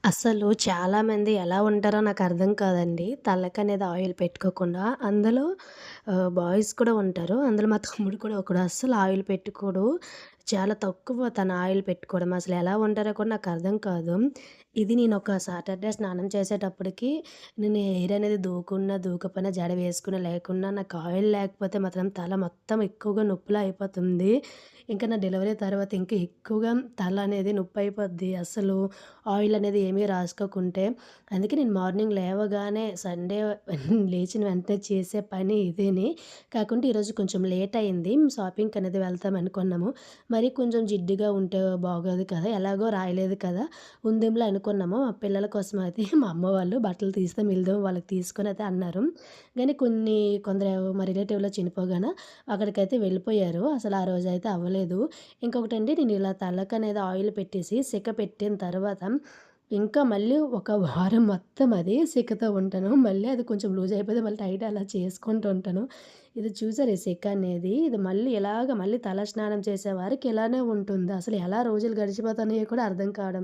అసలు చాలామంది ఎలా ఉంటారో నాకర్థం కాదండి. తలకనేది ఆయిల్ పెట్టుకోకుండా. అందులో బాయ్స్ కూడా ఉంటారు. అందులో మా తమ్ముడు కూడా ఒకడు. అస్సలు ఆయిల్ పెట్టుకోడు. చాలా తక్కువ తను ఆయిల్ పెట్టుకోవడం. అసలెలా ఉంటారో కూడా నాకర్థం కాదు. ఇది నేనొక సాటర్‌డే స్నానం చేసేటప్పటికి నేను హెయిర్ అనేది దూకున్నా, దూకపోయినా, జడ వేసుకున్నా, లేకున్నా నాకు ఆయిల్ లేకపోతే మాత్రం తల మొత్తం ఎక్కువగా నొప్పిలా అయిపోతుంది. ఇంకా నా డెలివరీ తర్వాత ఇంకా ఎక్కువగా తల అనేది నొప్పయిపోద్ది. అసలు ఆయిల్ అనేది ఏమీ రాసుకోకుంటే. అందుకే నేను మార్నింగ్ లేవగానే సండే లేచిన వెంటనే చేసే పని ఇదేని. కాకుంటే ఈరోజు కొంచెం లేట్ అయింది. షాపింగ్‌కనేది వెళ్తాం అనుకున్నాము. మరి కొంచెం జిడ్డుగా ఉంటే బాగోదు కదా! ఎలాగో రాయలేదు కదా! ఉందింలే అనుకున్నాము. మా పిల్లల కోసం అయితే మా అమ్మ వాళ్ళు బట్టలు తీస్తే వెళ్దాం వాళ్ళకి తీసుకొని అయితే అన్నారు. కానీ కొందరు మా రిలేటివ్‌లో చనిపోగాన అక్కడికైతే వెళ్ళిపోయారు. అసలు ఆ రోజైతే అవ్వలేదు. ఇంకొకటండి నేను ఇలా తలకనేది ఆయిల్ పెట్టేసి సెక పెట్టిన తర్వాత ఇంకా మళ్ళీ ఒక వారం మొత్తం అదే సెకతో ఉంటాను. మళ్ళీ అది కొంచెం లూజ్ అయిపోతే మళ్ళీ టైట్ అలా చేసుకుంటూ ఉంటాను. ఇది చూసారా ఈ సెక అనేది ఇది మళ్ళీ ఇలాగ మళ్ళీ తల స్నానం చేసే వారికి ఇలానే ఉంటుంది. అసలు ఎలా రోజులు గడిచిపోతున్నాయో కూడా అర్థం కావడం